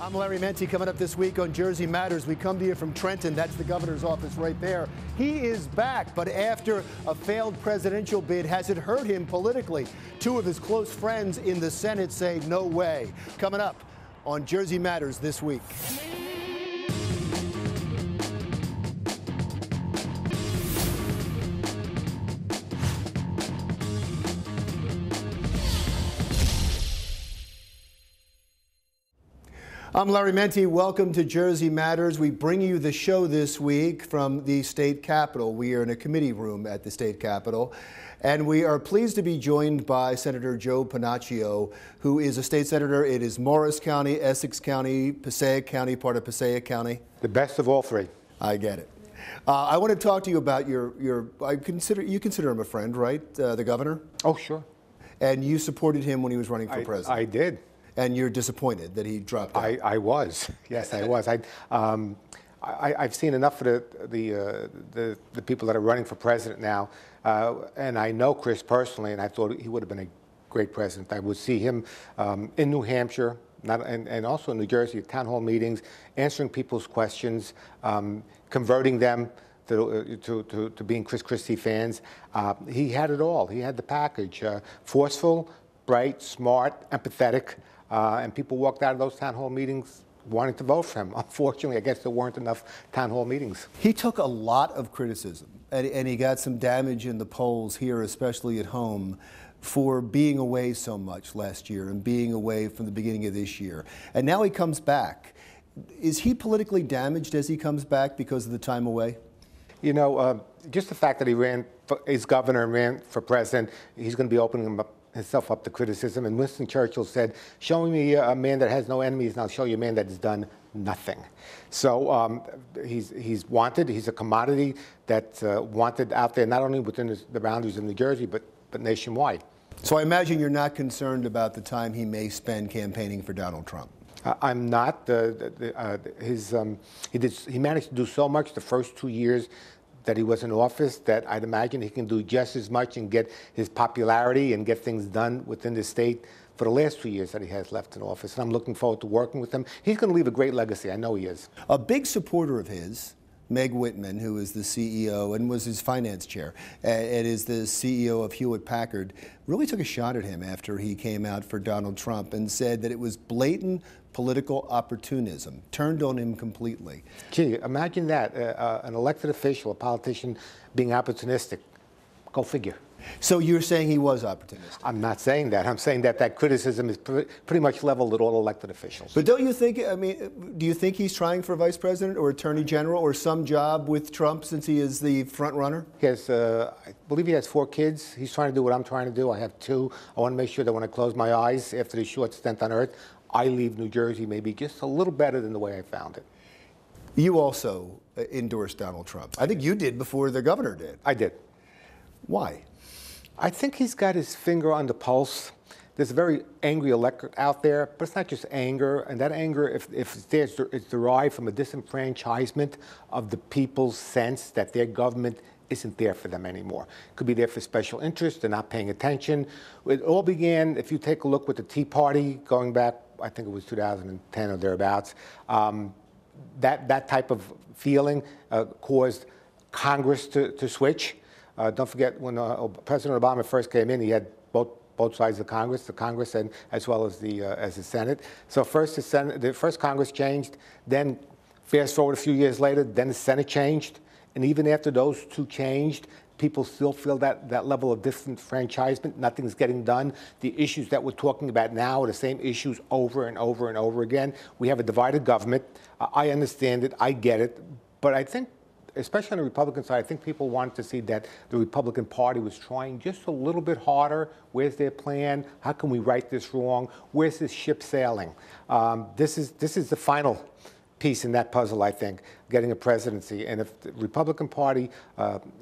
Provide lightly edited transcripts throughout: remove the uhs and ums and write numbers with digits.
I'm Larry Menti. Coming up this week on Jersey Matters, we come to you from Trenton. That's the governor's office right there. He is back, but after a failed presidential bid, has it hurt him politically? Two of his close friends in the Senate say no way. Coming up on Jersey Matters this week. I'm Larry Menti. Welcome to Jersey Matters. We bring you the show this week from the state capitol. We are in a committee room at the state capitol, and we are pleased to be joined by Senator Joe Pennacchio, who is a state senator. It is Morris County, Essex County, Passaic County, part of Passaic County. The best of all three. I get it. I want to talk to you about you consider him a friend, right? The governor? Oh, sure. And you supported him when he was running for president. I did. And you're disappointed that he dropped out. I was. Yes, I was. I've seen enough of the people that are running for president now, and I know Chris personally, and I thought he would have been a great president. I would see him in New Hampshire, and also in New Jersey, at town hall meetings, answering people's questions, converting them to being Chris Christie fans. He had it all. He had the package: forceful, bright, smart, empathetic. And people walked out of those town hall meetings wanting to vote for him. Unfortunately, I guess there weren't enough town hall meetings. He took a lot of criticism, and he got some damage in the polls here, especially at home, for being away so much last year and being away from the beginning of this year. And now he comes back. Is he politically damaged as he comes back because of the time away? You know, just the fact that he ran as governor and ran for president, he's going to be opening himself up to criticism. And Winston Churchill said, "Showing me a man that has no enemies, and I'll show you a man that has done nothing." So he's wanted. He's a commodity that's wanted out there, not only within the boundaries of New Jersey, but nationwide. So I imagine you're not concerned about the time he may spend campaigning for Donald Trump. I'm not. He managed to do so much the first 2 years that he was in office that I'd imagine he can do just as much and get his popularity and get things done within the state for the last 2 years that he has left in office. And I'm looking forward to working with him. He's going to leave a great legacy. I know he is. A big supporter of his, Meg Whitman, who is the CEO and was his finance chair, and is the CEO of Hewlett-Packard, really took a shot at him after he came out for Donald Trump and said that it was blatant political opportunism, turned on him completely. Gee, imagine that, an elected official, a politician, being opportunistic. Go figure. So you're saying he was opportunistic? I'm not saying that. I'm saying that criticism is pretty much leveled at all elected officials. But don't you think, I mean, do you think he's trying for vice president or attorney general or some job with Trump since he is the front runner? He has, I believe he has 4 kids. He's trying to do what I'm trying to do. I have 2. I want to make sure that when I close my eyes after this short stint on Earth, I leave New Jersey maybe just a little better than the way I found it. You also endorsed Donald Trump. I think you did before the governor did. I did. Why? I think he's got his finger on the pulse. There's a very angry electorate out there, but it's not just anger. And that anger, if it's there, it's derived from a disenfranchisement of the people's sense that their government isn't there for them anymore. Could be there for special interests. They're not paying attention. It all began, if you take a look with the Tea Party, going back, I think it was 2010 or thereabouts, that type of feeling caused Congress to switch. Don't forget, when President Obama first came in, he had both sides of the Congress and as well as the Senate. So first the first Congress changed, then fast forward a few years later, then the Senate changed, and even after those two changed, people still feel that level of disenfranchisement. Nothing's getting done. The issues that we're talking about now are the same issues over and over and over again. We have a divided government. I understand it. I get it. But I think, especially on the Republican side, I think people wanted to see that the Republican Party was trying just a little bit harder. Where's their plan? How can we right this wrong? Where's this ship sailing? This is the final piece in that puzzle, I think, getting a presidency. And if the Republican Party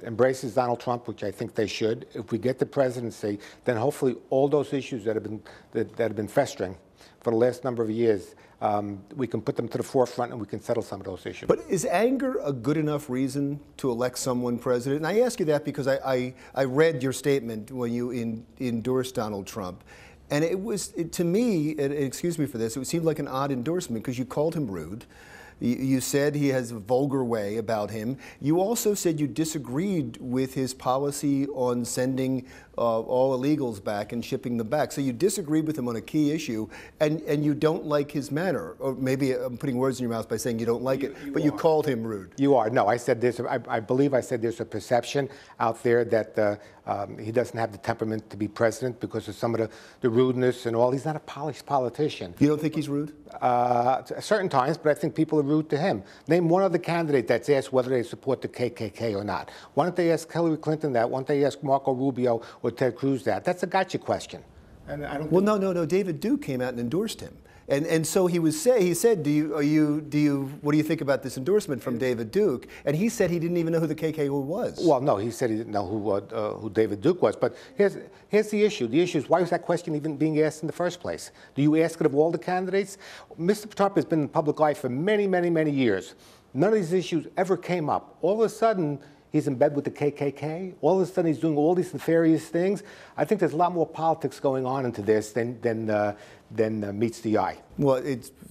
embraces Donald Trump, which I think they should, if we get the presidency, then hopefully all those issues that have been festering for the last number of years, we can put them to the forefront and we can settle some of those issues. But is anger a good enough reason to elect someone president? And I ask you that because I read your statement when you endorsed Donald Trump. And to me, and excuse me for this, it seemed like an odd endorsement because you called him rude. You said he has a vulgar way about him. You also said you disagreed with his policy on sending all illegals back and shipping them back. So you disagreed with him on a key issue, and you don't like his manner. Or maybe I'm putting words in your mouth by saying you don't like it, but you called him rude. You are. No, I said this. I believe I said there's a perception out there that he doesn't have the temperament to be president because of some of the rudeness and all. He's not a polished politician. You don't think he's rude? At certain times, but I think people are rude to him. Name one other candidate that's asked whether they support the KKK or not. Why don't they ask Hillary Clinton that? Why don't they ask Marco Rubio or Ted Cruz that? That's a gotcha question. And I don't. Well, no. David Duke came out and endorsed him. And so he said, what do you think about this endorsement from David Duke? And he said he didn't even know who the KKK was. Well, no, he said he didn't know who David Duke was. But here's the issue. The issue is, why was that question even being asked in the first place? Do you ask it of all the candidates? Mr. Trump has been in the public eye for many, many, many years. None of these issues ever came up. All of a sudden, he's in bed with the KKK. All of a sudden, he's doing all these nefarious things. I think there's a lot more politics going on into this than meets the eye. Well,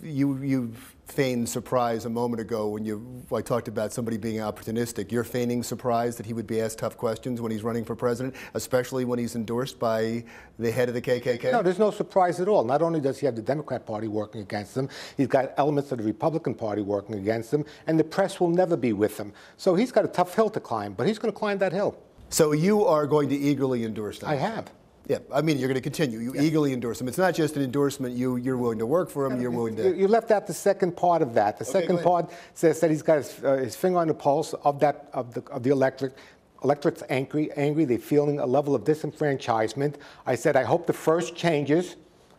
you feigned surprise a moment ago when I talked about somebody being opportunistic. You're feigning surprise that he would be asked tough questions when he's running for president, especially when he's endorsed by the head of the KKK? No, there's no surprise at all. Not only does he have the Democrat Party working against him, he's got elements of the Republican Party working against him, and the press will never be with him. So he's got a tough hill to climb, but he's going to climb that hill. So you are going to eagerly endorse him? I have. Yeah, I mean, you're going to continue. You eagerly endorse him. It's not just an endorsement. You're willing to work for him. You're willing to. You left out the second part of that. The second part says that he's got his finger on the pulse of the electorate. Electorate's angry. They're feeling a level of disenfranchisement. I said, I hope the first changes.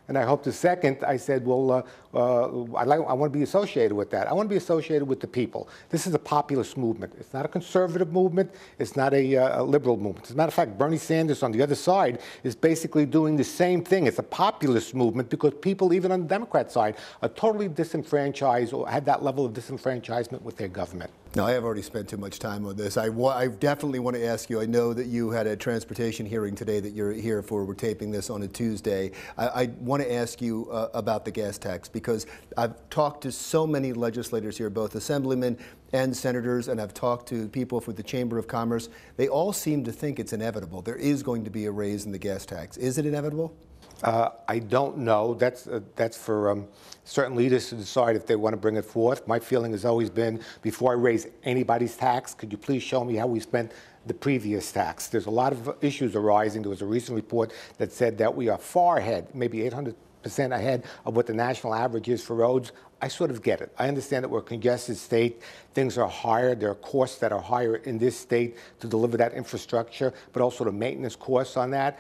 And I hope the second, I said, well, I want to be associated with that. I want to be associated with the people. This is a populist movement. It's not a conservative movement. It's not a liberal movement. As a matter of fact, Bernie Sanders on the other side is basically doing the same thing. It's a populist movement because people, even on the Democrat side, are totally disenfranchised or had that level of disenfranchisement with their government. Now, I have already spent too much time on this. I definitely want to ask you, I know that you had a transportation hearing today that you're here for. We're taping this on a Tuesday. I want to ask you about the gas tax because I've talked to so many legislators here, both assemblymen and senators, and I've talked to people with the Chamber of Commerce. They all seem to think it's inevitable. There is going to be a raise in the gas tax. Is it inevitable? I don't know. That's for certain leaders to decide if they want to bring it forth. My feeling has always been, before I raise anybody's tax, could you please show me how we spent the previous tax? There's a lot of issues arising. There was a recent report that said that we are far ahead, maybe 800% ahead of what the national average is for roads. I sort of get it. I understand that we're a congested state. Things are higher. There are costs that are higher in this state to deliver that infrastructure, but also the maintenance costs on that.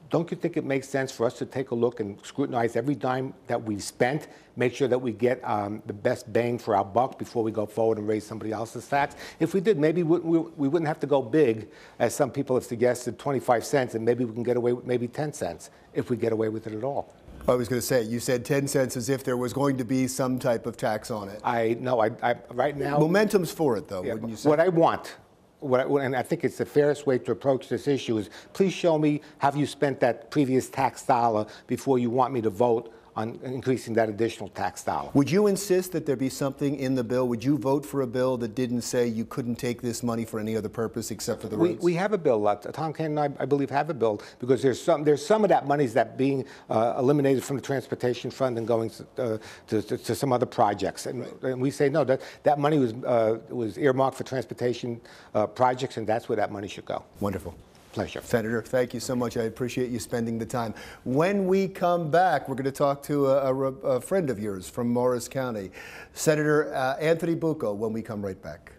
Don't you think it makes sense for us to take a look and scrutinize every dime that we've spent, make sure that we get the best bang for our buck before we go forward and raise somebody else's tax? If we did, maybe we wouldn't have to go big, as some people have suggested, 25 cents, and maybe we can get away with maybe 10 cents, if we get away with it at all. I was going to say, you said 10 cents as if there was going to be some type of tax on it. I right now. Momentum's for it, though, wouldn't you say? What I want. And I think it's the fairest way to approach this issue is, please show me, have you spent that previous tax dollar before you want me to vote on increasing that additional tax dollar. Would you insist that there be something in the bill? Would you vote for a bill that didn't say you couldn't take this money for any other purpose except for the roads? We have a bill. Tom Cannon and I believe, have a bill, because there's some of that money that being eliminated from the transportation fund and going to some other projects. And we say, no, that money was earmarked for transportation projects, and that's where that money should go. Wonderful. Pleasure. Senator, thank you so much. I appreciate you spending the time. When we come back, we're going to talk to a friend of yours from Morris County, Senator Anthony Bucco, when we come right back.